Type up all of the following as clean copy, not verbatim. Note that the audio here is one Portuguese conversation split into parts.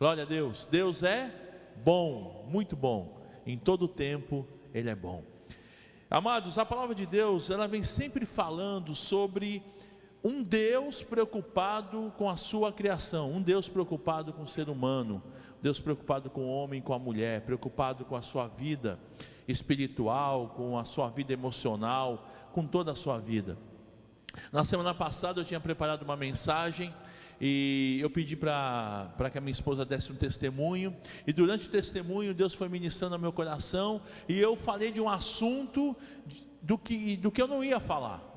Glória a Deus. Deus é bom, muito bom. Em todo tempo Ele é bom. Amados, a palavra de Deus, ela vem sempre falando sobre um Deus preocupado com a sua criação, um Deus preocupado com o ser humano, Deus preocupado com o homem, com a mulher, preocupado com a sua vida espiritual, com a sua vida emocional, com toda a sua vida. Na semana passada eu tinha preparado uma mensagem e eu pedi para que a minha esposa desse um testemunho, e durante o testemunho Deus foi ministrando ao meu coração, e eu falei de um assunto do que eu não ia falar,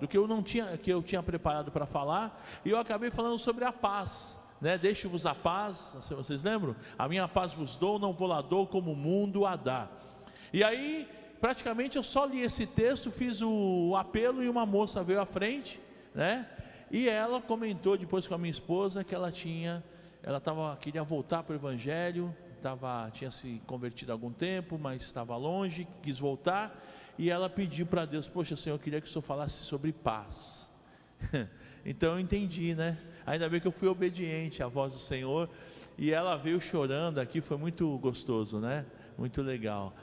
que eu tinha preparado para falar, e eu acabei falando sobre a paz, né? Deixe-vos a paz, vocês lembram? A minha paz vos dou, não vou lá dou como o mundo a dá. E aí praticamente eu só li esse texto, fiz o apelo, e uma moça veio à frente, né? E ela comentou depois com a minha esposa que queria voltar para o Evangelho, tinha se convertido há algum tempo, mas estava longe, quis voltar, e ela pediu para Deus: poxa Senhor, eu queria que o Senhor falasse sobre paz. Então eu entendi, né? Ainda bem que eu fui obediente à voz do Senhor, e ela veio chorando aqui, foi muito gostoso, né? Muito legal.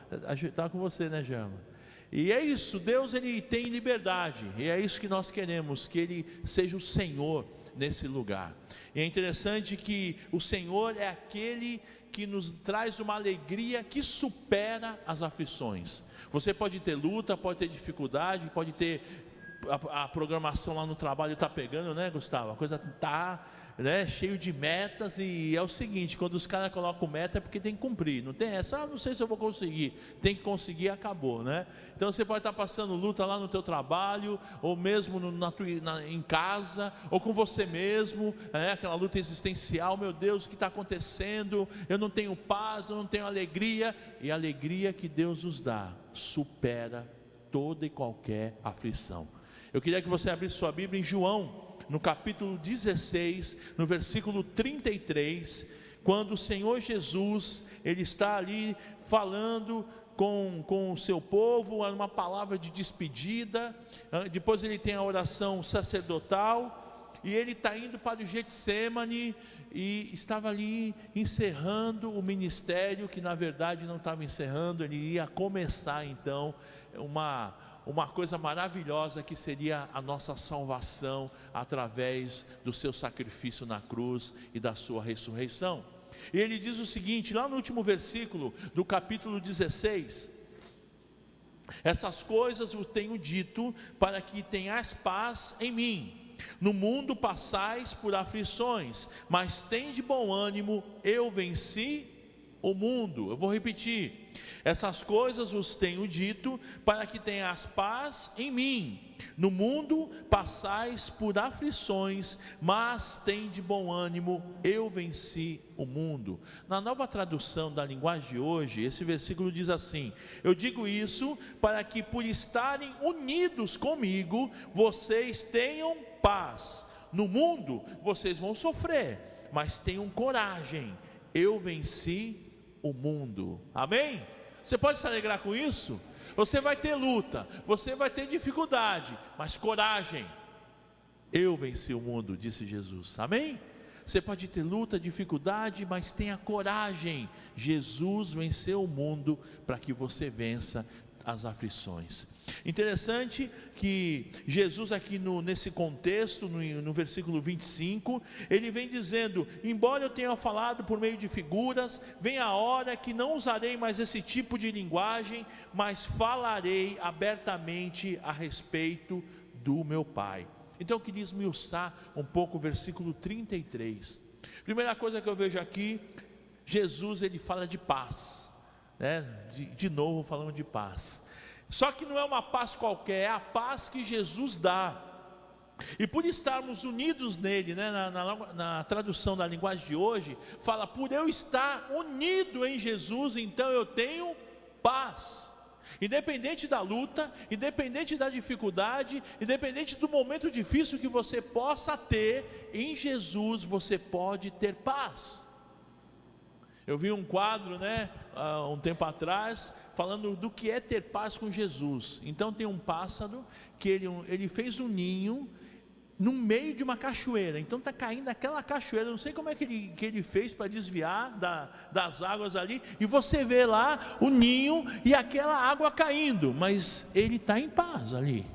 Estava com você, né, Jama? E é isso, Deus, Ele tem liberdade, e é isso que nós queremos, que Ele seja o Senhor nesse lugar. E é interessante que o Senhor é aquele que nos traz uma alegria que supera as aflições. Você pode ter luta, pode ter dificuldade, pode ter a programação lá no trabalho está pegando, né, Gustavo? A coisa está, né, cheio de metas, e é o seguinte: quando os caras colocam meta é porque tem que cumprir, não tem essa, não sei se eu vou conseguir, tem que conseguir, acabou, né? Então você pode estar passando luta lá no teu trabalho, ou mesmo em casa, ou com você mesmo, né? Aquela luta existencial: meu Deus, o que está acontecendo? Eu não tenho paz, eu não tenho alegria. E a alegria que Deus nos dá supera toda e qualquer aflição. Eu queria que você abrisse sua Bíblia em João, no capítulo 16, no versículo 33, quando o Senhor Jesus, Ele está ali falando com o seu povo, uma palavra de despedida. Depois Ele tem a oração sacerdotal, e Ele está indo para o Getsêmani, e estava ali encerrando o ministério, que na verdade não estava encerrando, Ele ia começar então uma coisa maravilhosa, que seria a nossa salvação através do seu sacrifício na cruz e da sua ressurreição. E ele diz o seguinte, lá no último versículo do capítulo 16: essas coisas vos tenho dito para que tenhais paz em mim. No mundo passais por aflições, mas tende bom ânimo, eu venci o mundo. Eu vou repetir: essas coisas vos tenho dito para que tenhas paz em mim. No mundo passais por aflições, mas tende bom ânimo, eu venci o mundo. Na Nova Tradução da Linguagem de hoje, esse versículo diz assim: eu digo isso para que, por estarem unidos comigo, vocês tenham paz. No mundo vocês vão sofrer, mas tenham coragem, eu venci o mundo. Amém? Você pode se alegrar com isso? Você vai ter luta, você vai ter dificuldade, mas coragem, eu venci o mundo, disse Jesus. Amém? Você pode ter luta, dificuldade, mas tenha coragem. Jesus venceu o mundo para que você vença as aflições. Interessante que Jesus aqui nesse contexto, no versículo 25, ele vem dizendo: embora eu tenha falado por meio de figuras, vem a hora que não usarei mais esse tipo de linguagem, mas falarei abertamente a respeito do meu Pai. Então eu queria esmiuçar um pouco o versículo 33. Primeira coisa que eu vejo aqui, Jesus, ele fala de paz, né? De novo falando de paz. Só que não é uma paz qualquer, é a paz que Jesus dá. E por estarmos unidos nele, né, na tradução da linguagem de hoje, fala: por eu estar unido em Jesus, então eu tenho paz. Independente da luta, independente da dificuldade, independente do momento difícil que você possa ter, em Jesus você pode ter paz. Eu vi um quadro, né, há um tempo atrás, falando do que é ter paz com Jesus. Então tem um pássaro que ele fez um ninho no meio de uma cachoeira. Então está caindo aquela cachoeira, não sei como é que ele fez para desviar das águas ali, e você vê lá o ninho e aquela água caindo, mas ele está em paz ali,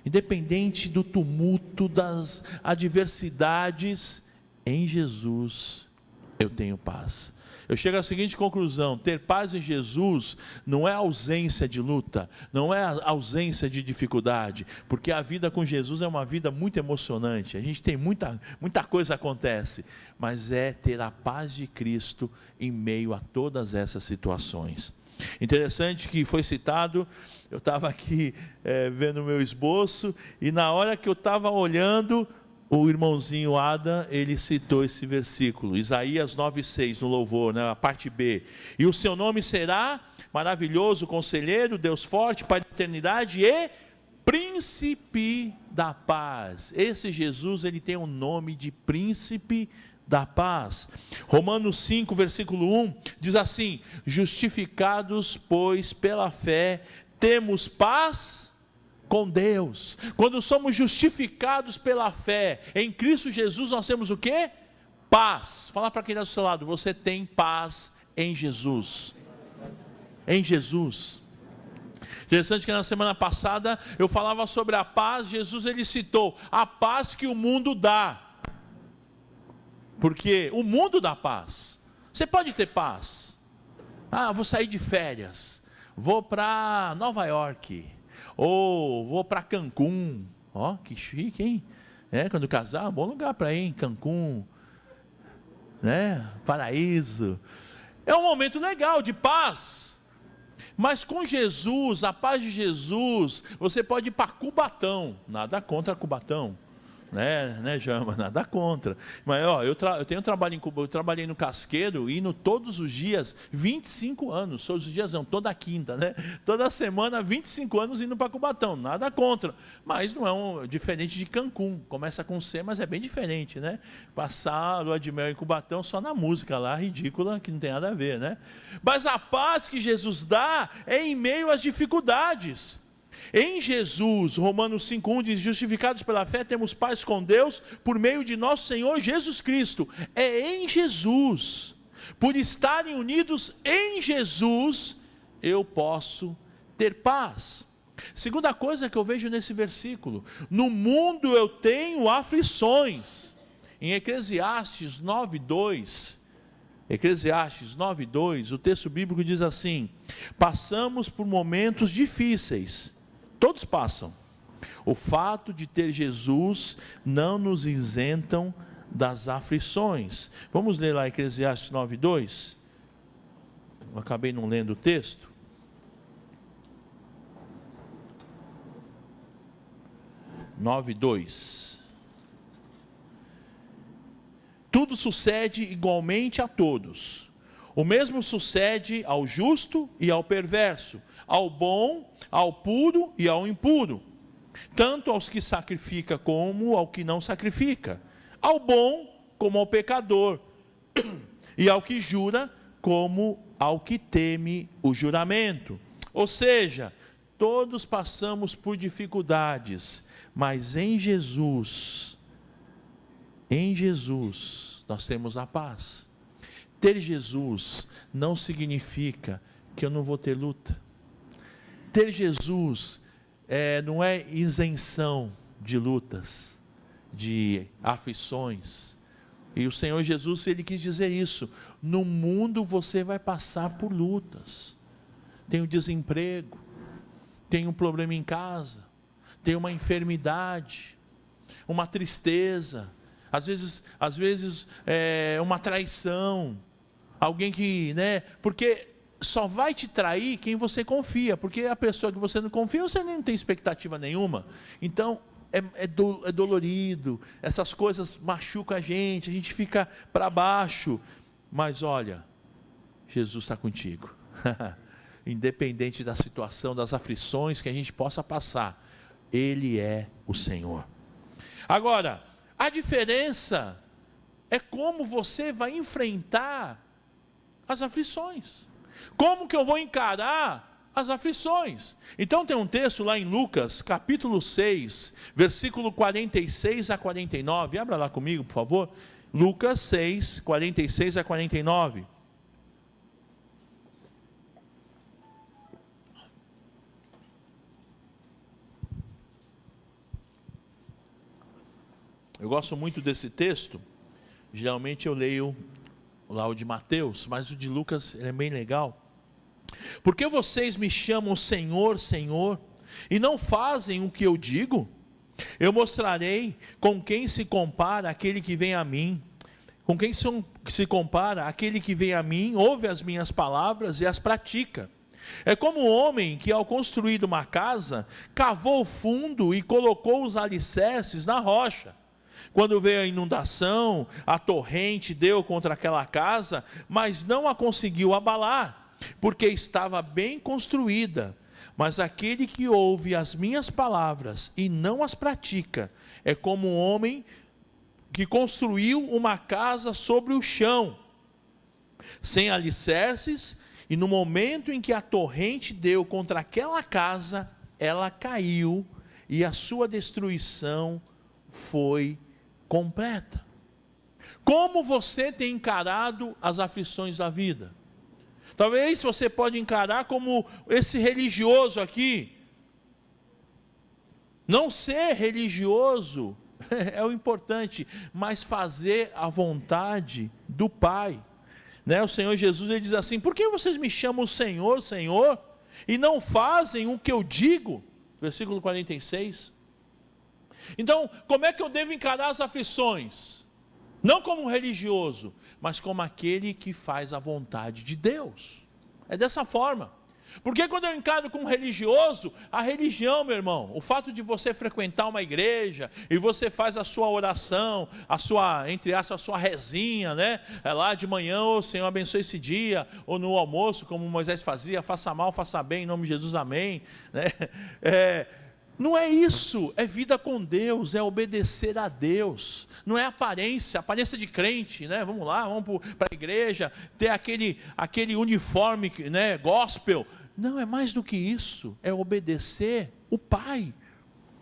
independente do tumulto, das adversidades. Em Jesus eu tenho paz. Eu chego à seguinte conclusão: ter paz em Jesus não é ausência de luta, não é ausência de dificuldade, porque a vida com Jesus é uma vida muito emocionante, a gente tem muita coisa acontece, mas é ter a paz de Cristo em meio a todas essas situações. Interessante que foi citado, eu estava aqui vendo o meu esboço, e na hora que eu estava olhando, o irmãozinho Adam, ele citou esse versículo, Isaías 9,6, no louvor, a parte B. E o seu nome será maravilhoso, conselheiro, Deus forte, Pai da eternidade e príncipe da paz. Esse Jesus, ele tem o nome de príncipe da paz. Romanos 5, versículo 1, diz assim: justificados, pois, pela fé, temos paz com Deus. Quando somos justificados pela fé em Cristo Jesus, nós temos o quê? Paz. Fala para quem está do seu lado: você tem paz em Jesus. Em Jesus. Interessante que na semana passada eu falava sobre a paz. Jesus, ele citou a paz que o mundo dá, porque o mundo dá paz. Você pode ter paz. Vou sair de férias, vou para Nova York, ou vou para Cancún. Que chique, hein? Quando casar, bom lugar para ir, em Cancún, paraíso. É um momento legal de paz. Mas com Jesus, a paz de Jesus, você pode ir para Cubatão. Nada contra Cubatão, né, Jama? Nada contra. Mas eu tenho trabalho em Cuba, eu trabalhei no Casqueiro, indo todos os dias, 25 anos, todos os dias não, toda quinta, toda semana, 25 anos indo para Cubatão. Nada contra, mas não é diferente de Cancún. Começa com C, mas é bem diferente, Passar a lua de mel em Cubatão só na música lá, ridícula, que não tem nada a ver, Mas a paz que Jesus dá é em meio às dificuldades. Em Jesus, Romanos 5,1 diz: justificados pela fé, temos paz com Deus, por meio de nosso Senhor Jesus Cristo. É em Jesus, por estarem unidos em Jesus, eu posso ter paz. Segunda coisa que eu vejo nesse versículo: no mundo eu tenho aflições. Em Eclesiastes 9,2, o texto bíblico diz assim: passamos por momentos difíceis. Todos passam. O fato de ter Jesus não nos isentam das aflições. Vamos ler lá Eclesiastes 9,2. Eu acabei não lendo o texto. Nove, 2. Tudo sucede igualmente a todos. O mesmo sucede ao justo e ao perverso, ao bom, ao puro e ao impuro, tanto aos que sacrificam como ao que não sacrifica, ao bom como ao pecador, e ao que jura como ao que teme o juramento. Ou seja, todos passamos por dificuldades, mas em Jesus nós temos a paz. Ter Jesus não significa que eu não vou ter luta. Ter Jesus não é isenção de lutas, de aflições. E o Senhor Jesus, ele quis dizer isso: no mundo você vai passar por lutas. Tem o desemprego, tem um problema em casa, tem uma enfermidade, uma tristeza, às vezes uma traição, alguém que, porque só vai te trair quem você confia, porque a pessoa que você não confia, você nem tem expectativa nenhuma. Então é dolorido, essas coisas machucam a gente fica para baixo, mas olha, Jesus está contigo. Independente da situação, das aflições que a gente possa passar, Ele é o Senhor. Agora, a diferença é como você vai enfrentar as aflições. Como que eu vou encarar as aflições. Então tem um texto lá em Lucas, capítulo 6, versículo 46 a 49. Abra lá comigo, por favor. Lucas 6, 46 a 49. Eu gosto muito desse texto. Geralmente eu leio lá o de Mateus, mas o de Lucas é bem legal. Por que vocês me chamam Senhor, Senhor, e não fazem o que eu digo? Eu mostrarei com quem se compara aquele que vem a mim. Com quem se compara aquele que vem a mim, ouve as minhas palavras e as pratica. É como um homem que, ao construir uma casa, cavou fundo e colocou os alicerces na rocha. Quando veio a inundação, a torrente deu contra aquela casa, mas não a conseguiu abalar, porque estava bem construída. Mas aquele que ouve as minhas palavras e não as pratica, é como um homem que construiu uma casa sobre o chão, sem alicerces, e no momento em que a torrente deu contra aquela casa, ela caiu, e a sua destruição foi completa. Como você tem encarado as aflições da vida? Talvez você pode encarar como esse religioso aqui. Não ser religioso é o importante, mas fazer a vontade do Pai. O Senhor Jesus, ele diz assim: por que vocês me chamam Senhor, Senhor, e não fazem o que eu digo? Versículo 46. Então, como é que eu devo encarar as aflições? Não como um religioso, mas como aquele que faz a vontade de Deus. É dessa forma. Porque quando eu encaro como religioso, a religião, meu irmão, o fato de você frequentar uma igreja, e você faz a sua oração, a sua, entre aspas, a sua rezinha, é lá de manhã, o Senhor abençoe esse dia, ou no almoço, como Moisés fazia, faça mal, faça bem, em nome de Jesus, amém, não é isso, é vida com Deus, é obedecer a Deus, não é aparência de crente, vamos lá, vamos para a igreja, ter aquele uniforme, gospel. Não, é mais do que isso, é obedecer o Pai.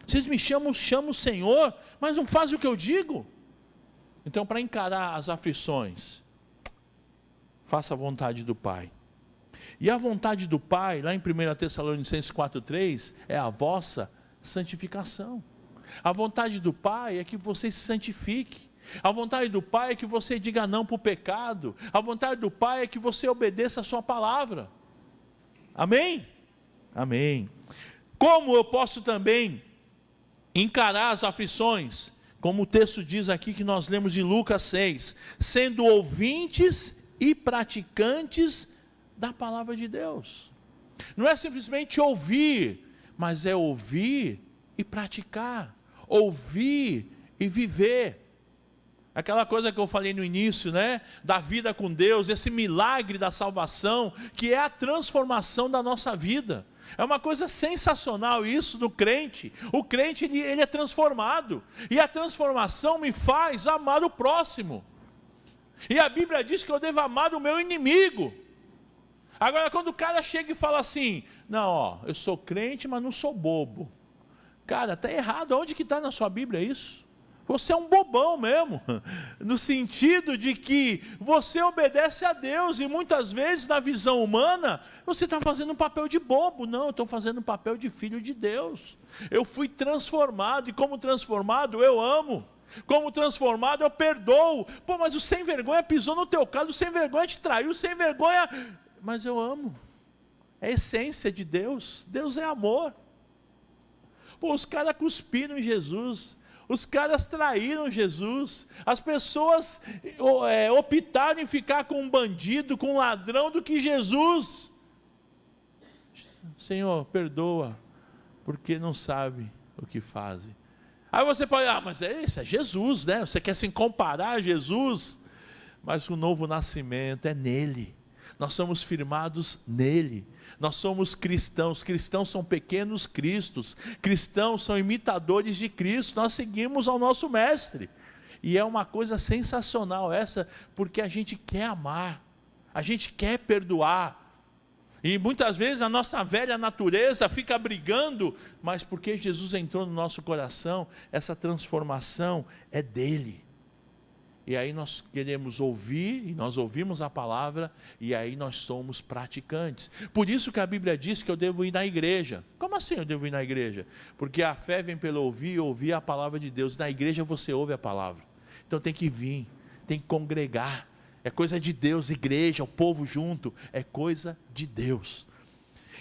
Vocês me chamam o Senhor, mas não fazem o que eu digo. Então, para encarar as aflições, faça a vontade do Pai. E a vontade do Pai, lá em 1 Tessalonicenses 4,3, é a vossa santificação. A vontade do Pai é que você se santifique. A vontade do Pai é que você diga não para o pecado. A vontade do Pai é que você obedeça a sua palavra. Amém? Amém. Como eu posso também encarar as aflições? Como o texto diz aqui que nós lemos de Lucas 6, sendo ouvintes e praticantes da palavra de Deus. Não é simplesmente ouvir, mas é ouvir e praticar, ouvir e viver. Aquela coisa que eu falei no início, da vida com Deus, esse milagre da salvação, que é a transformação da nossa vida. É uma coisa sensacional isso do crente. O crente, ele é transformado, e a transformação me faz amar o próximo. E a Bíblia diz que eu devo amar o meu inimigo. Agora, quando o cara chega e fala assim: não, eu sou crente, mas não sou bobo. Cara, está errado. Onde que está na sua Bíblia isso? Você é um bobão mesmo, no sentido de que você obedece a Deus, e muitas vezes na visão humana, você está fazendo um papel de bobo. Não, eu estou fazendo um papel de filho de Deus. Eu fui transformado, e como transformado eu amo. Como transformado eu perdoo. Mas o sem vergonha pisou no teu calo, o sem vergonha te traiu, o sem vergonha... Mas eu amo. É a essência de Deus. Deus é amor. Os caras cuspiram em Jesus. Os caras traíram Jesus. As pessoas optaram em ficar com um bandido, com um ladrão, do que Jesus. Senhor, perdoa, porque não sabe o que fazem. Aí você pode, mas esse é Jesus, Você quer se comparar a Jesus? Mas o novo nascimento é nele. Nós somos firmados nele. Nós somos cristãos. Cristãos são pequenos cristos. Cristãos são imitadores de Cristo. Nós seguimos ao nosso mestre. E é uma coisa sensacional essa, porque a gente quer amar, a gente quer perdoar. E muitas vezes a nossa velha natureza fica brigando, mas porque Jesus entrou no nosso coração, essa transformação é dele. E aí nós queremos ouvir, e nós ouvimos a palavra, e aí nós somos praticantes. Por isso que a Bíblia diz que eu devo ir na igreja. Como assim eu devo ir na igreja? Porque a fé vem pelo ouvir, e ouvir a palavra de Deus. Na igreja você ouve a palavra. Então tem que vir, tem que congregar. É coisa de Deus, igreja, o povo junto, é coisa de Deus.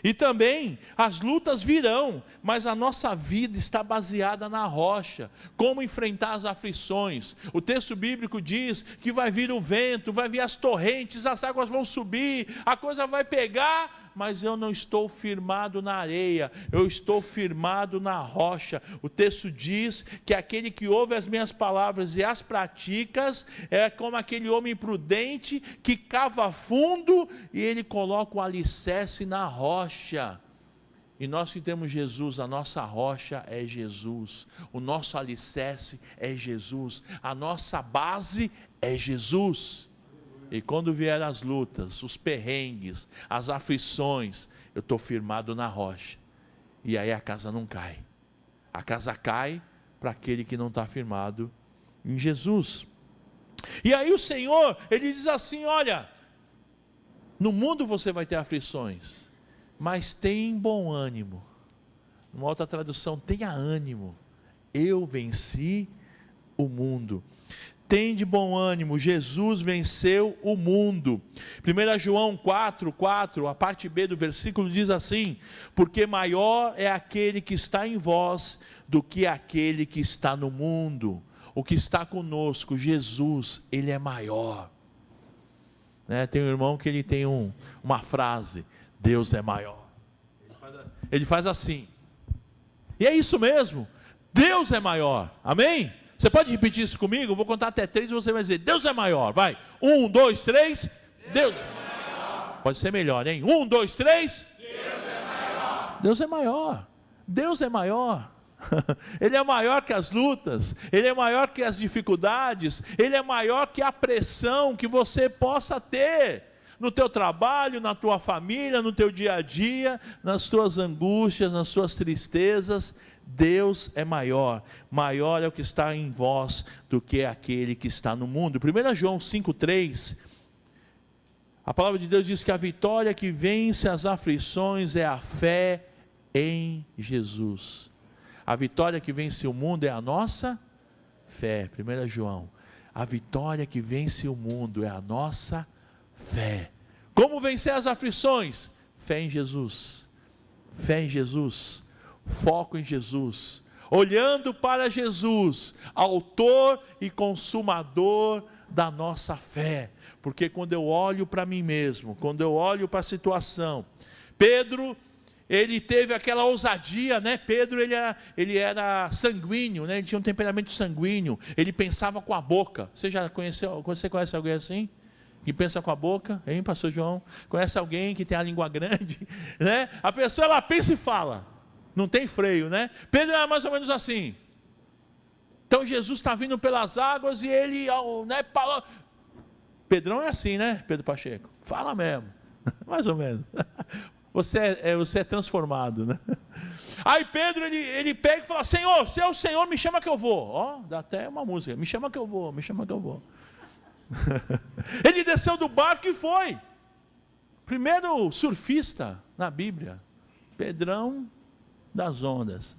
E também as lutas virão, mas a nossa vida está baseada na rocha. Como enfrentar as aflições? O texto bíblico diz que vai vir o vento, vai vir as torrentes, as águas vão subir, a coisa vai pegar, mas eu não estou firmado na areia, eu estou firmado na rocha. O texto diz que aquele que ouve as minhas palavras e as pratica, é como aquele homem prudente que cava fundo e ele coloca o alicerce na rocha. E nós que temos Jesus, a nossa rocha é Jesus, o nosso alicerce é Jesus, a nossa base é Jesus. E quando vier as lutas, os perrengues, as aflições, eu estou firmado na rocha. E aí a casa não cai. A casa cai para aquele que não está firmado em Jesus. E aí o Senhor, Ele diz assim, olha, no mundo você vai ter aflições, mas tem bom ânimo. Uma outra tradução, tenha ânimo. Eu venci o mundo. Tende bom ânimo, Jesus venceu o mundo. 1 João 4:4, a parte B do versículo diz assim: porque maior é aquele que está em vós do que aquele que está no mundo. O que está conosco, Jesus, Ele é maior. Tem um irmão que ele tem uma frase, Deus é maior. Ele faz assim. E é isso mesmo, Deus é maior, amém? Você pode repetir isso comigo? Eu vou contar até 3 e você vai dizer, Deus é maior, vai, 1, 2, 3, Deus é maior. Pode ser melhor, hein? 1, 2, 3, Deus é maior. Deus é maior, Deus é maior. Ele é maior que as lutas, Ele é maior que as dificuldades, Ele é maior que a pressão que você possa ter no teu trabalho, na tua família, no teu dia a dia, nas tuas angústias, nas tuas tristezas. Deus é maior, maior é o que está em vós do que aquele que está no mundo. 1 João 5,3, a palavra de Deus diz que a vitória que vence as aflições é a fé em Jesus. A vitória que vence o mundo é a nossa fé. 1 João, a vitória que vence o mundo é a nossa fé. Como vencer as aflições? Fé em Jesus, fé em Jesus. Foco em Jesus, olhando para Jesus, autor e consumador da nossa fé, porque quando eu olho para mim mesmo, quando eu olho para a situação, Pedro, ele teve aquela ousadia, Pedro ele era sanguíneo, ele tinha um temperamento sanguíneo, ele pensava com a boca. Você conhece alguém assim? Que pensa com a boca, hein, pastor João? Conhece alguém que tem a língua grande, A pessoa, ela pensa e fala. Não tem freio, Pedro era mais ou menos assim. Então Jesus está vindo pelas águas e ele, Pedrão é assim, Pedro Pacheco? Fala mesmo, mais ou menos. Você é transformado, Aí Pedro, ele pega e fala, Senhor, se é o Senhor, me chama que eu vou. Dá até uma música, me chama que eu vou, me chama que eu vou. Ele desceu do barco e foi. Primeiro surfista na Bíblia, Pedrão das ondas,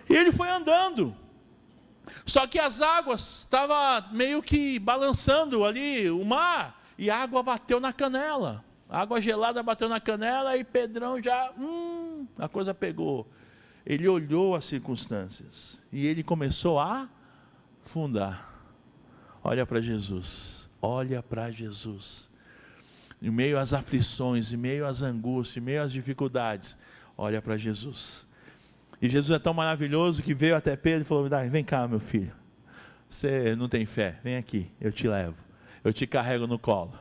E ele foi andando, só que as águas estavam meio que balançando ali, o mar, e a água bateu na canela, a água gelada bateu na canela, e Pedrão já, a coisa pegou. Ele olhou as circunstâncias, e ele começou a afundar. Olha para Jesus, olha para Jesus, em meio às aflições, em meio às angústias, em meio às dificuldades, olha para Jesus. E Jesus é tão maravilhoso que veio até Pedro e falou, vem cá meu filho, você não tem fé, vem aqui, eu te levo, eu te carrego no colo.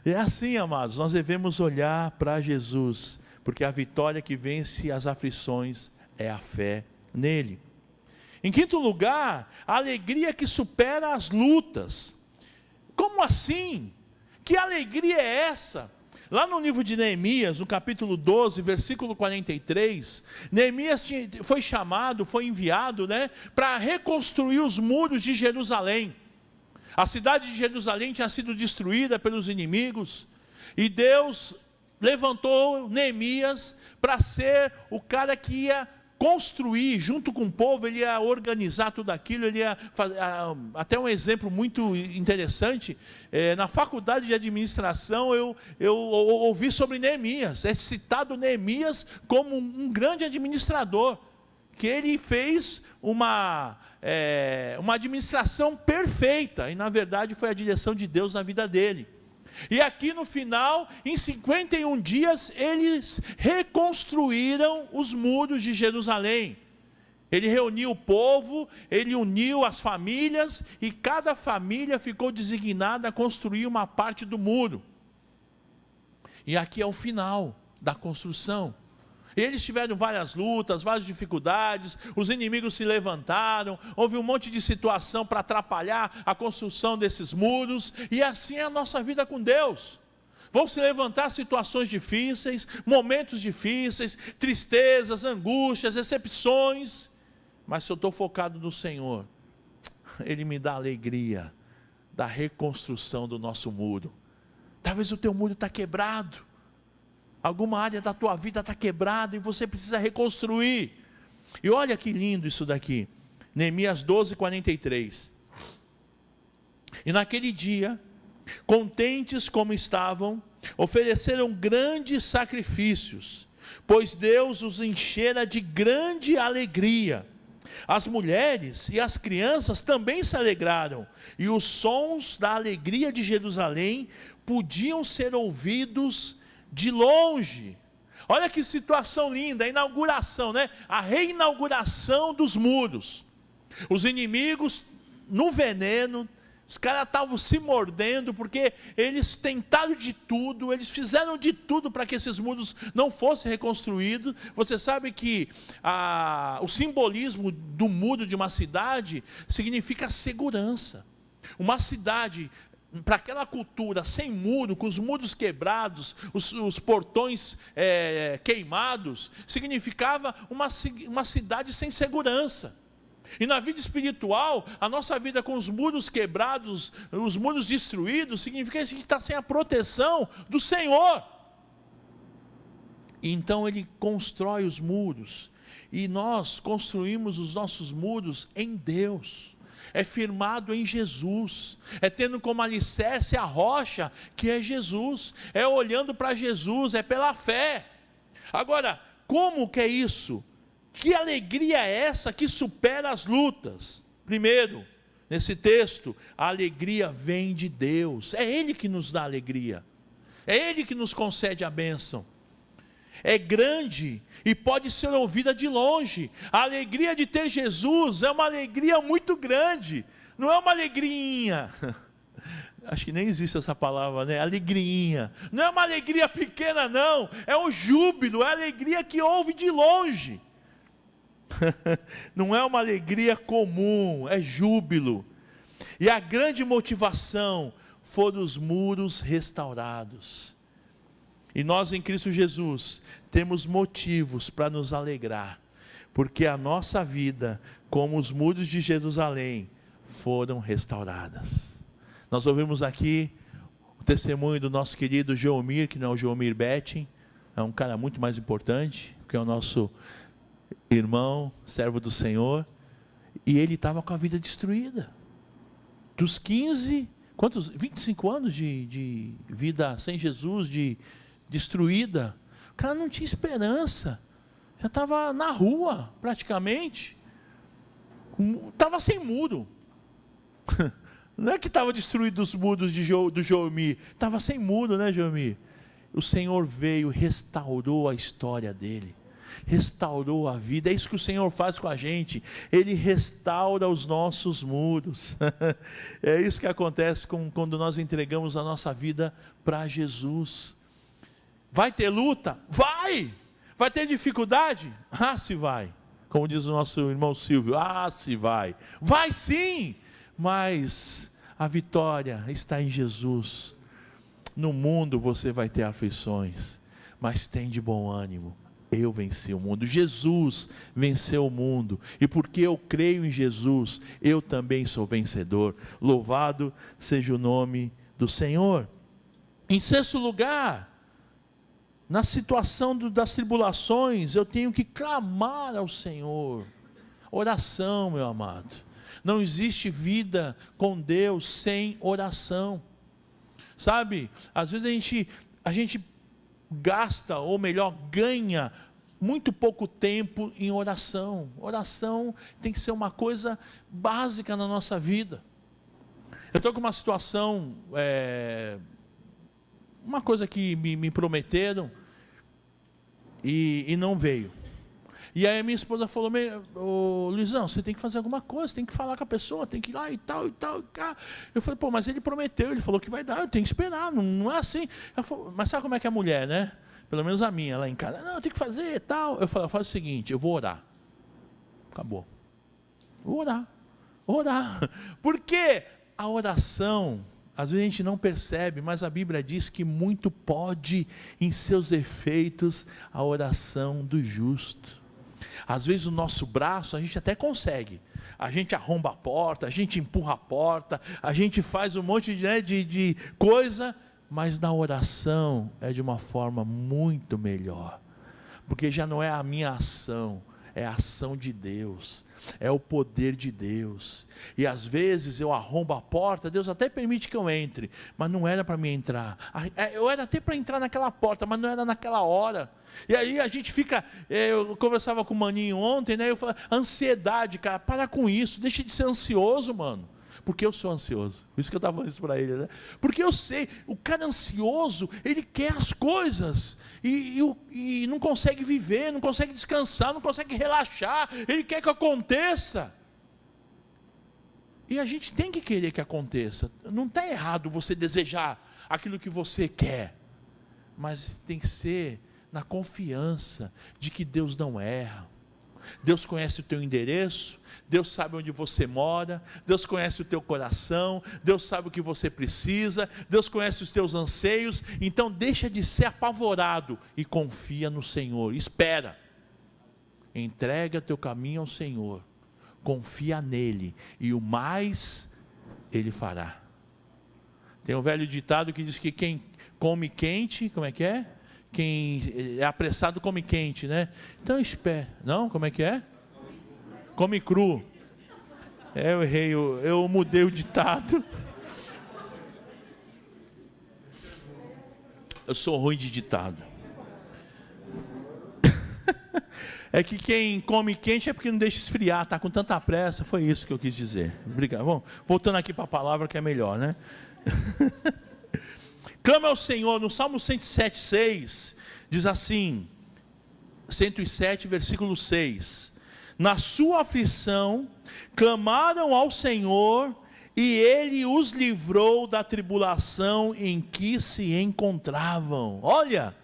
E é assim, amados, nós devemos olhar para Jesus, porque a vitória que vence as aflições é a fé nele. Em quinto lugar, a alegria que supera as lutas. Como assim? Que alegria é essa? Lá no livro de Neemias, no capítulo 12, versículo 43, Neemias foi chamado, foi enviado, para reconstruir os muros de Jerusalém. A cidade de Jerusalém tinha sido destruída pelos inimigos, e Deus levantou Neemias para ser o cara que ia construir, junto com o povo, ele ia organizar tudo aquilo, ele ia fazer, até um exemplo muito interessante, na faculdade de administração eu ouvi sobre Neemias, é citado Neemias como um grande administrador, que ele fez uma administração perfeita, e na verdade foi a direção de Deus na vida dele. E aqui no final, em 51 dias, eles reconstruíram os muros de Jerusalém. Ele reuniu o povo, ele uniu as famílias, e cada família ficou designada a construir uma parte do muro. E aqui é o final da construção. Eles tiveram várias lutas, várias dificuldades, os inimigos se levantaram, houve um monte de situação para atrapalhar a construção desses muros, e assim é a nossa vida com Deus. Vão se levantar situações difíceis, momentos difíceis, tristezas, angústias, decepções, mas se eu estou focado no Senhor, Ele me dá alegria da reconstrução do nosso muro. Talvez o teu muro está quebrado, alguma área da tua vida está quebrada e você precisa reconstruir. E olha que lindo isso daqui, Neemias 12, 43. E naquele dia, contentes como estavam, ofereceram grandes sacrifícios, pois Deus os enchera de grande alegria. As mulheres e as crianças também se alegraram, e os sons da alegria de Jerusalém podiam ser ouvidos de longe. Olha que situação linda, a inauguração, a reinauguração dos muros. Os inimigos no veneno, os caras estavam se mordendo, porque eles tentaram de tudo, eles fizeram de tudo para que esses muros não fossem reconstruídos. Você sabe que o simbolismo do muro de uma cidade significa segurança. Uma cidade, para aquela cultura, sem muro, com os muros quebrados, os portões queimados, significava uma cidade sem segurança. E na vida espiritual, a nossa vida com os muros quebrados, os muros destruídos, significa que a gente está sem a proteção do Senhor. E então Ele constrói os muros, e nós construímos os nossos muros em Deus. É firmado em Jesus, é tendo como alicerce a rocha que é Jesus, é olhando para Jesus, é pela fé. Agora, como que é isso? Que alegria é essa que supera as lutas? Primeiro, nesse texto, a alegria vem de Deus, é Ele que nos dá alegria, é Ele que nos concede a bênção. É grande e pode ser ouvida de longe. A alegria de ter Jesus é uma alegria muito grande, não é uma alegrinha, acho que nem existe essa palavra, alegrinha, não é uma alegria pequena não, é um júbilo, é a alegria que ouve de longe, não é uma alegria comum, é júbilo. E a grande motivação foram os muros restaurados. E nós em Cristo Jesus temos motivos para nos alegrar, porque a nossa vida, como os muros de Jerusalém, foram restauradas. Nós ouvimos aqui o testemunho do nosso querido Geomir, que não é o Geomir Betting, é um cara muito mais importante, que é o nosso irmão, servo do Senhor, e ele estava com a vida destruída. Dos 25 anos de vida sem Jesus, destruída, o cara não tinha esperança, já estava na rua praticamente, estava sem muro, não é que estava destruído os muros do Geomir, estava sem muro, Geomir? O Senhor veio, restaurou a história dele, restaurou a vida. É isso que o Senhor faz com a gente, Ele restaura os nossos muros. É isso que acontece quando nós entregamos a nossa vida para Jesus. Vai ter luta? Vai! Vai ter dificuldade? Se vai. Como diz o nosso irmão Silvio, se vai. Vai sim! Mas a vitória está em Jesus. No mundo você vai ter aflições, mas tem de bom ânimo. Eu venci o mundo. Jesus venceu o mundo. E porque eu creio em Jesus, eu também sou vencedor. Louvado seja o nome do Senhor. Em sexto lugar, na situação das tribulações, eu tenho que clamar ao Senhor. Oração, meu amado. Não existe vida com Deus sem oração. Sabe, às vezes a gente gasta, ou melhor, ganha muito pouco tempo em oração. Oração tem que ser uma coisa básica na nossa vida. Eu estou com uma situação, uma coisa que me prometeram e não veio. E aí a minha esposa falou: ô Luizão, você tem que fazer alguma coisa, tem que falar com a pessoa, tem que ir lá e tal, e tal, e tal. Eu falei: pô, mas ele prometeu, ele falou que vai dar, eu tenho que esperar, não é assim. Ela falou: mas sabe como é que é a mulher, né? Pelo menos a minha, lá em casa: não, tem que fazer e tal. Eu falei: faz o seguinte, eu vou orar. Acabou. Vou orar. Porque a oração, às vezes a gente não percebe, mas a Bíblia diz que muito pode em seus efeitos a oração do justo. Às vezes o nosso braço a gente até consegue, a gente arromba a porta, a gente empurra a porta, a gente faz um monte de coisa, mas na oração é de uma forma muito melhor, porque já não é a minha ação, é a ação de Deus, é o poder de Deus. E às vezes eu arrombo a porta, Deus até permite que eu entre, mas não era para mim entrar. Eu era até para entrar naquela porta, mas não era naquela hora. E aí a gente fica, eu conversava com o maninho ontem, né? Eu falei: ansiedade, cara, para com isso, deixa de ser ansioso, mano. Porque eu sou ansioso, por isso que eu estava falando isso para ele, né? Porque eu sei, o cara ansioso, ele quer as coisas, e não consegue viver, não consegue descansar, não consegue relaxar, ele quer que aconteça. E a gente tem que querer que aconteça, não está errado você desejar aquilo que você quer, mas tem que ser na confiança de que Deus não erra. Deus conhece o teu endereço, Deus sabe onde você mora, Deus conhece o teu coração, Deus sabe o que você precisa, Deus conhece os teus anseios. Então deixa de ser apavorado e confia no Senhor. Espera, entrega teu caminho ao Senhor, confia nele, e o mais Ele fará. Tem um velho ditado que diz que quem come quente, como é que é? Quem é apressado come quente, né? Então espera. Não, como é que é? Come cru. Eu errei, eu mudei o ditado. Eu sou ruim de ditado. É que quem come quente é porque não deixa esfriar, está com tanta pressa. Foi isso que eu quis dizer. Obrigado. Bom, voltando aqui para a palavra que é melhor, né? Clama ao Senhor. No Salmo 107:6 diz assim, 107 versículo 6: na sua aflição clamaram ao Senhor, e Ele os livrou da tribulação em que se encontravam. Olha,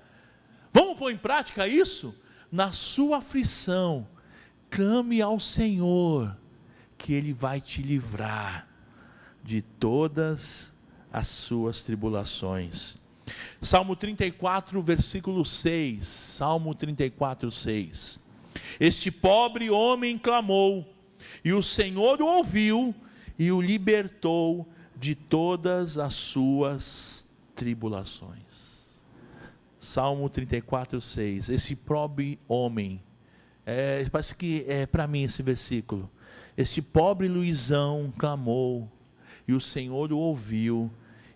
vamos pôr em prática isso? Na sua aflição, clame ao Senhor, que Ele vai te livrar de todas as suas tribulações. Salmo 34, versículo 6. Salmo 34, 6. Este pobre homem clamou, e o Senhor o ouviu, e o libertou de todas as suas tribulações. Salmo 34, 6. Esse pobre homem, parece que é para mim esse versículo. Este pobre Luizão clamou, e o Senhor o ouviu,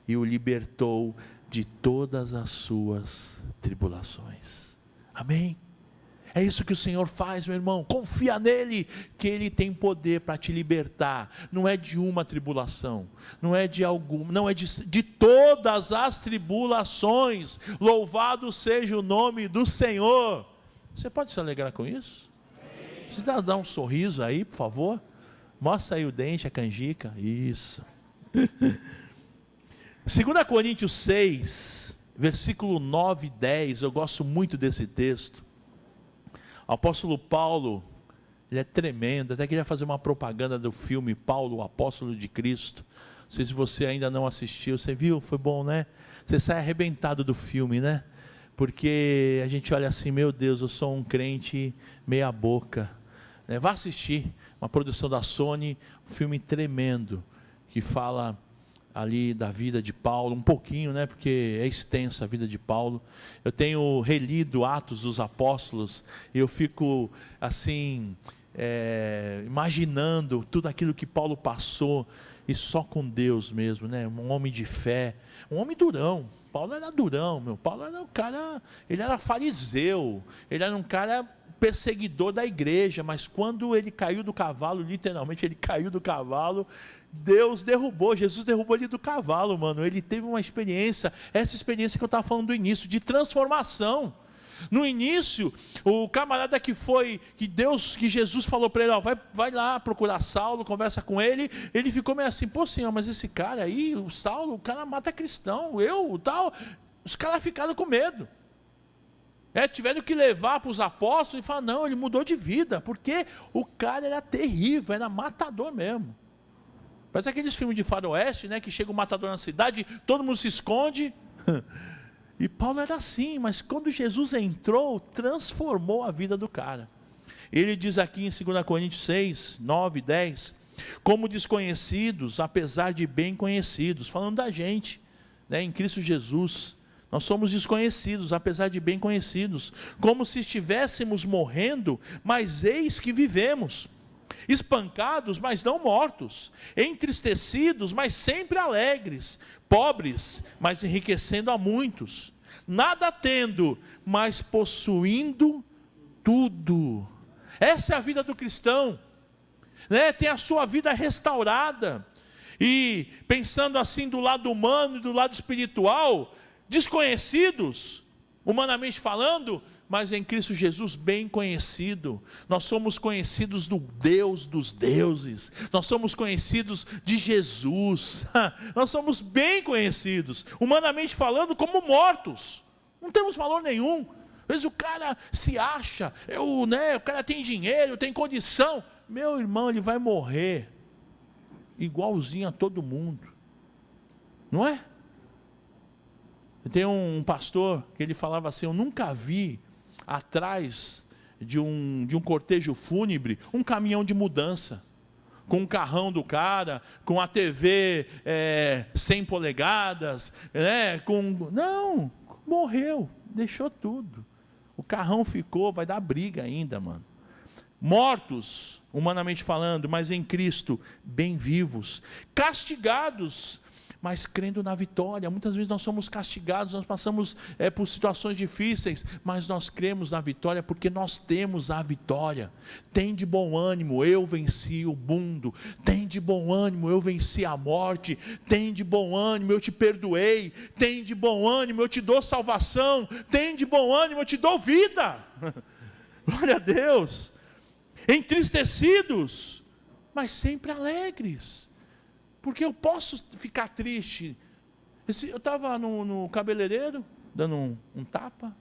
e o libertou de todas as suas tribulações. Amém? É isso que o Senhor faz, meu irmão. Confia nele, que Ele tem poder para te libertar. Não é de uma tribulação, não é de alguma, não é de todas as tribulações. Louvado seja o nome do Senhor. Você pode se alegrar com isso? Você dá um sorriso aí, por favor. Mostra aí o dente, a canjica. Isso. 2 Coríntios 6, versículo 9 e 10. Eu gosto muito desse texto. O apóstolo Paulo, ele é tremendo. Até queria fazer uma propaganda do filme Paulo, o apóstolo de Cristo. Não sei se você ainda não assistiu. Você viu? Foi bom, né? você sai arrebentado do filme, né? Porque a gente olha assim, meu Deus, eu sou um crente meia boca. Vá assistir uma produção da Sony, um filme tremendo, que fala ali da vida de Paulo, um pouquinho, né? Porque é extensa a vida de Paulo. Eu tenho relido Atos dos Apóstolos, e eu fico assim, imaginando tudo aquilo que Paulo passou, e só com Deus mesmo, né? Um homem de fé, um homem durão. Paulo era durão, Paulo era um cara, ele era fariseu, ele era um cara perseguidor da igreja, mas quando ele caiu do cavalo, literalmente ele caiu do cavalo, Deus derrubou, Jesus derrubou ele do cavalo, mano. Ele teve uma experiência, essa experiência que eu estava falando do início, de transformação. No início, o camarada que Jesus falou para ele, ó, vai lá procurar Saulo, conversa com ele. Ele ficou meio assim, pô, Senhor, mas esse cara aí, o Saulo, o cara mata cristão, tal. Os caras ficaram com medo. Tiveram que levar para os apóstolos e falar, não, ele mudou de vida, porque o cara era terrível, era matador mesmo. Parece aqueles filmes de faroeste, né, que chega um matador na cidade, todo mundo se esconde. E Paulo era assim, mas quando Jesus entrou, transformou a vida do cara. Ele diz aqui em 2 Coríntios 6, 9, 10, como desconhecidos, apesar de bem conhecidos, falando da gente, né, em Cristo Jesus, nós somos desconhecidos, apesar de bem conhecidos, como se estivéssemos morrendo, mas eis que vivemos, espancados, mas não mortos, entristecidos, mas sempre alegres, pobres, mas enriquecendo a muitos, nada tendo, mas possuindo tudo. Essa é a vida do cristão, né? Tem a sua vida restaurada, e pensando assim do lado humano e do lado espiritual, desconhecidos, humanamente falando, mas em Cristo Jesus bem conhecido. Nós somos conhecidos do Deus dos deuses, nós somos conhecidos de Jesus, nós somos bem conhecidos, humanamente falando, como mortos, não temos valor nenhum. Às vezes o cara se acha, o cara tem dinheiro, tem condição, meu irmão, ele vai morrer igualzinho a todo mundo, não é? Tem um pastor que ele falava assim, eu nunca vi atrás de um cortejo fúnebre um caminhão de mudança, com um carrão do cara, com a TV 100 polegadas, né, não, morreu, deixou tudo, o carrão ficou, vai dar briga ainda, mano. Mortos, humanamente falando, mas em Cristo, bem vivos, castigados, mas crendo na vitória. Muitas vezes nós somos castigados, nós passamos por situações difíceis, mas nós cremos na vitória, porque nós temos a vitória. Tem de bom ânimo, eu venci o mundo. Tem de bom ânimo, eu venci a morte. Tem de bom ânimo, eu te perdoei. Tem de bom ânimo, eu te dou salvação. Tem de bom ânimo, eu te dou vida. Glória a Deus. Entristecidos, mas sempre alegres. Porque eu posso ficar triste. Eu estava no cabeleireiro, dando um tapa,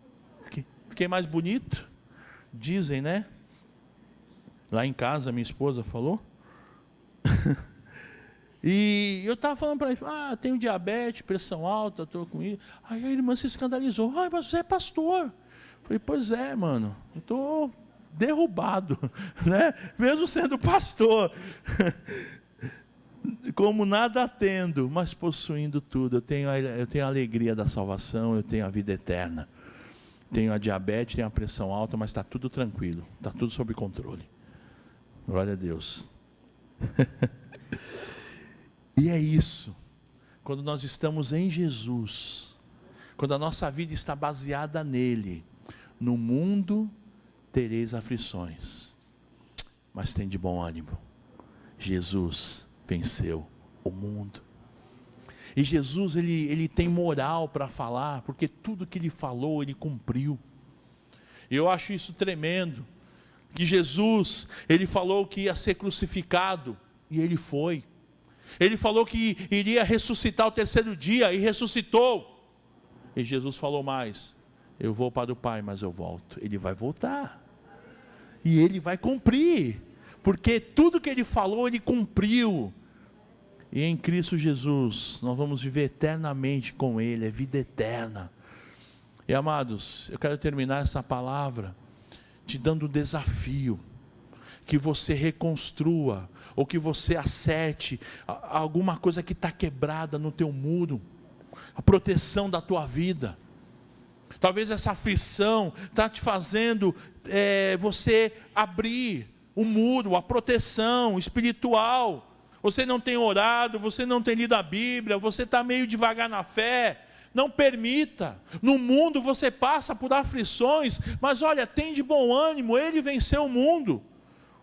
fiquei mais bonito, dizem, né? Lá em casa, minha esposa falou. E eu estava falando para ele, tenho diabetes, pressão alta, estou com isso. Aí a irmã se escandalizou, mas você é pastor. Eu falei, pois é, mano, eu estou derrubado, né? Mesmo sendo pastor. Como nada tendo, mas possuindo tudo. Eu tenho a alegria da salvação, eu tenho a vida eterna. Tenho a diabetes, tenho a pressão alta, mas está tudo tranquilo, está tudo sob controle. Glória a Deus. E é isso, quando nós estamos em Jesus, quando a nossa vida está baseada nele. No mundo tereis aflições, mas tem de bom ânimo. Jesus venceu o mundo. E Jesus, ele tem moral para falar, porque tudo que ele falou, ele cumpriu. E eu acho isso tremendo, que Jesus, ele falou que ia ser crucificado, e ele foi. Ele falou que iria ressuscitar ao terceiro dia, e ressuscitou. E Jesus falou mais, eu vou para o Pai, mas eu volto. Ele vai voltar, e ele vai cumprir, porque tudo que ele falou, ele cumpriu. E em Cristo Jesus, nós vamos viver eternamente com Ele, é vida eterna. E amados, eu quero terminar essa palavra te dando um desafio, que você reconstrua, ou que você acerte alguma coisa que está quebrada no teu muro, a proteção da tua vida. Talvez essa aflição está te fazendo você abrir o muro, a proteção espiritual. Você não tem orado, você não tem lido a Bíblia, você está meio devagar na fé. Não permita. No mundo você passa por aflições, mas olha, tem de bom ânimo, Ele venceu o mundo.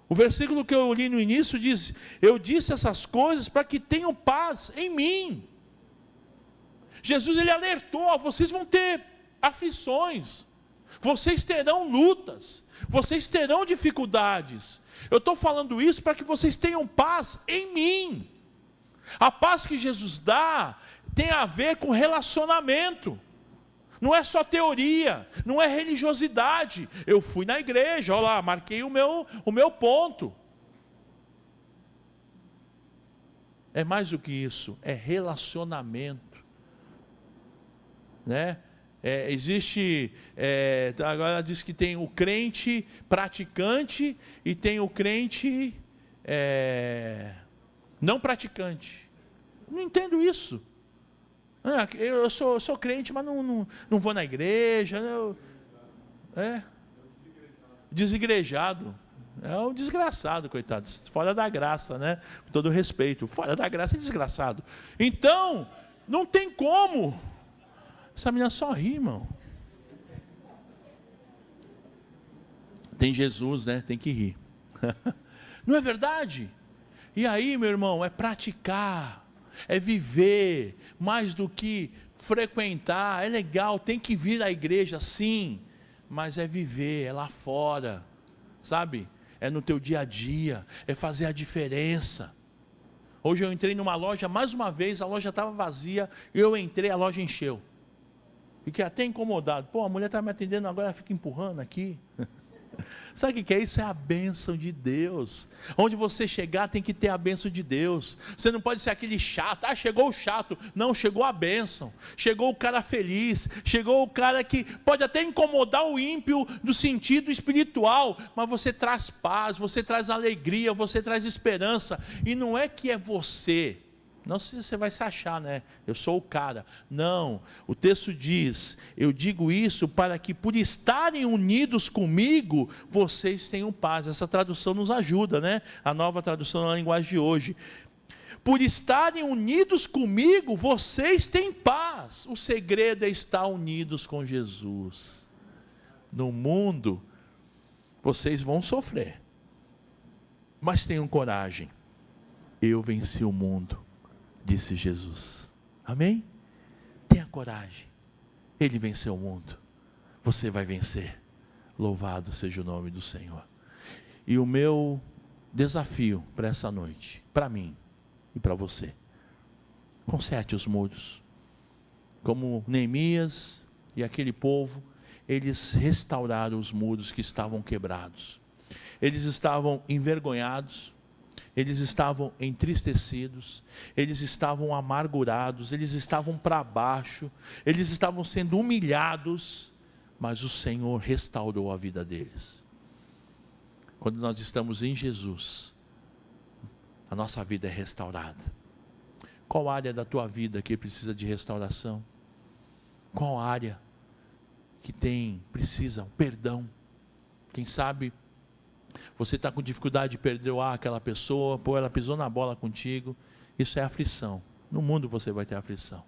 O versículo que eu li no início diz: eu disse essas coisas para que tenham paz em mim. Jesus, Ele alertou: vocês vão ter aflições, vocês terão lutas, vocês terão dificuldades. Eu estou falando isso para que vocês tenham paz em mim. A paz que Jesus dá tem a ver com relacionamento. Não é só teoria, não é religiosidade. Eu fui na igreja, olha lá, marquei o meu ponto. É mais do que isso, é relacionamento, né? Agora diz que tem o crente praticante e tem o crente não praticante. Não entendo isso. Eu sou crente, mas não vou na igreja. Desigrejado. É um desgraçado, coitado. Fora da graça, né? Com todo respeito. Fora da graça é desgraçado. Então, não tem como. Essa menina só ri, irmão. Tem Jesus, né? Tem que rir. Não é verdade? E aí, meu irmão, é praticar, é viver, mais do que frequentar. É legal, tem que vir à igreja, sim, mas é viver, é lá fora, sabe? É no teu dia a dia, é fazer a diferença. Hoje eu entrei numa loja, mais uma vez, a loja estava vazia, eu entrei, a loja encheu. Fiquei até incomodado. Pô, a mulher está me atendendo agora, ela fica empurrando aqui. Sabe o que é isso? É a bênção de Deus. Onde você chegar tem que ter a bênção de Deus. Você não pode ser aquele chato. Chegou o chato. Não, chegou a bênção. Chegou o cara feliz. Chegou o cara que pode até incomodar o ímpio do sentido espiritual, mas você traz paz, você traz alegria, você traz esperança. E não é que é você. Não sei se você vai se achar, né? Eu sou o cara. Não, o texto diz: eu digo isso para que por estarem unidos comigo, vocês tenham paz. Essa tradução nos ajuda, né? A nova tradução na linguagem de hoje. Por estarem unidos comigo, vocês têm paz. O segredo é estar unidos com Jesus. No mundo, vocês vão sofrer. Mas tenham coragem. Eu venci o mundo, disse Jesus. Amém? Tenha coragem. Ele venceu o mundo. Você vai vencer. Louvado seja o nome do Senhor. E o meu desafio para essa noite, para mim e para você: conserte os muros. Como Neemias e aquele povo, eles restauraram os muros que estavam quebrados. Eles estavam envergonhados, eles estavam entristecidos, eles estavam amargurados, eles estavam para baixo, eles estavam sendo humilhados, mas o Senhor restaurou a vida deles. Quando nós estamos em Jesus, a nossa vida é restaurada. Qual área da tua vida que precisa de restauração? Qual área que precisa perdão? Quem sabe você está com dificuldade de perdoar aquela pessoa, ela pisou na bola contigo. Isso é aflição. No mundo você vai ter aflição.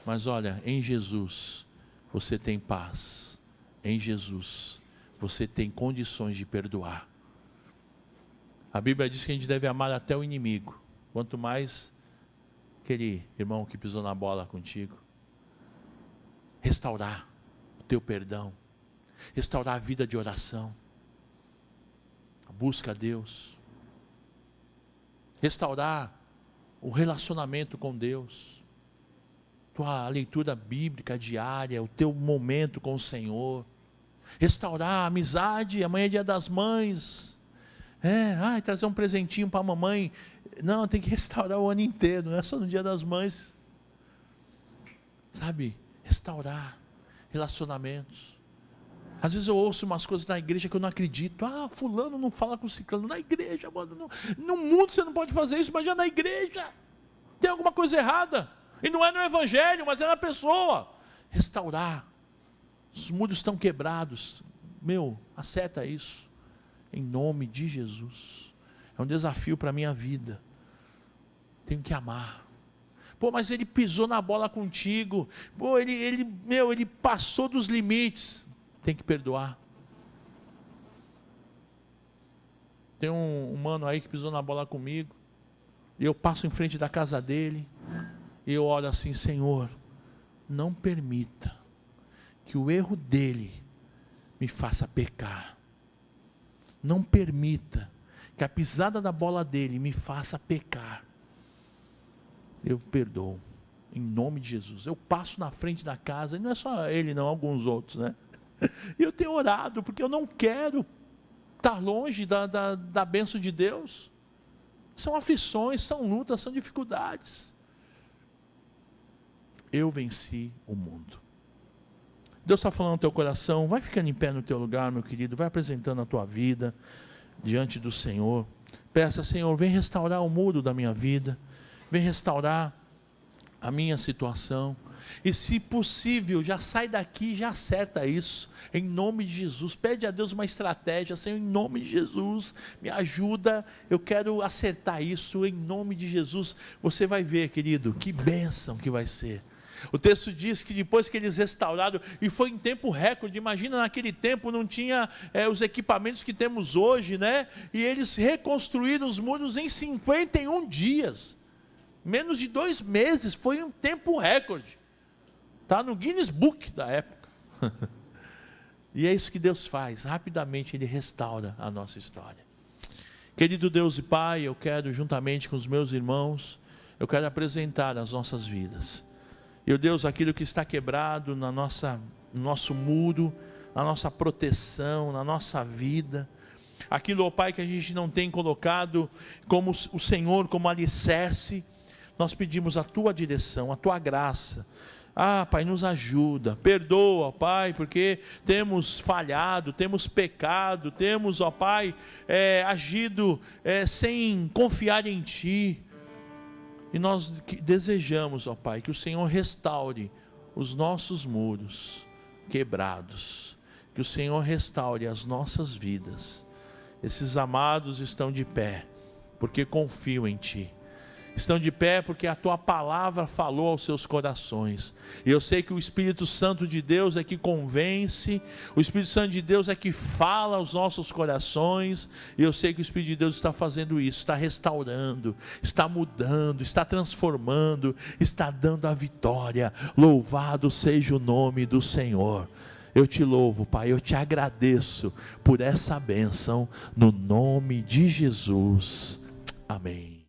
Mas olha, em Jesus você tem paz. Em Jesus você tem condições de perdoar. A Bíblia diz que a gente deve amar até o inimigo. Quanto mais aquele irmão que pisou na bola contigo. Restaurar o teu perdão. Restaurar a vida de oração. Busca a Deus, restaurar o relacionamento com Deus, tua leitura bíblica diária, o teu momento com o Senhor, restaurar a amizade. Amanhã é dia das mães, trazer um presentinho para a mamãe, Não, tem que restaurar o ano inteiro, não é só no Dia das Mães. Sabe, restaurar relacionamentos. Às vezes eu ouço umas coisas na igreja que eu não acredito. Ah, fulano não fala com ciclano. Na igreja, mano, no mundo você não pode fazer isso, mas já na igreja tem alguma coisa errada. E não é no evangelho, mas é na pessoa. Restaurar. Os muros estão quebrados. Meu, acerta isso. Em nome de Jesus. É um desafio para a minha vida. Tenho que amar. Pô, mas ele pisou na bola contigo. Pô, ele passou dos limites. Tem que perdoar. Tem um mano aí que pisou na bola comigo. E eu passo em frente da casa dele. E eu oro assim: Senhor, não permita que o erro dele me faça pecar. Não permita que a pisada da bola dele me faça pecar. Eu perdoo, em nome de Jesus. Eu passo na frente da casa, e não é só ele não, alguns outros, né? E eu tenho orado, porque eu não quero estar longe da bênção de Deus. São aflições, são lutas, são dificuldades. Eu venci o mundo. Deus está falando no teu coração. Vai ficando em pé no teu lugar, meu querido. Vai apresentando a tua vida diante do Senhor. Peça: Senhor, vem restaurar o muro da minha vida. Vem restaurar a minha situação. E se possível, já sai daqui, já acerta isso, em nome de Jesus. Pede a Deus uma estratégia: Senhor, em nome de Jesus, me ajuda, eu quero acertar isso, em nome de Jesus. Você vai ver, querido, que bênção que vai ser. O texto diz que depois que eles restauraram, e foi em tempo recorde, imagina, naquele tempo não tinha os equipamentos que temos hoje, né? E eles reconstruíram os muros em 51 dias, menos de 2 meses, foi um tempo recorde. Está no Guinness Book da época. E é isso que Deus faz, rapidamente Ele restaura a nossa história. Querido Deus e Pai, eu quero, juntamente com os meus irmãos, eu quero apresentar as nossas vidas. E, Deus, aquilo que está quebrado no nosso muro, na nossa proteção, na nossa vida, aquilo, ó Pai, que a gente não tem colocado como o Senhor, como alicerce, nós pedimos a Tua direção, a Tua graça. Ah, Pai, nos ajuda, perdoa, Pai, porque temos falhado, temos pecado, temos, ó Pai, agido sem confiar em Ti. E nós desejamos, ó Pai, que o Senhor restaure os nossos muros quebrados, que o Senhor restaure as nossas vidas. Esses amados estão de pé, porque confiam em Ti. Estão de pé porque a Tua palavra falou aos seus corações. E eu sei que o Espírito Santo de Deus é que convence, o Espírito Santo de Deus é que fala aos nossos corações. E eu sei que o Espírito de Deus está fazendo isso, está restaurando, está mudando, está transformando, está dando a vitória. Louvado seja o nome do Senhor. Eu te louvo, Pai, eu te agradeço por essa bênção, no nome de Jesus. Amém.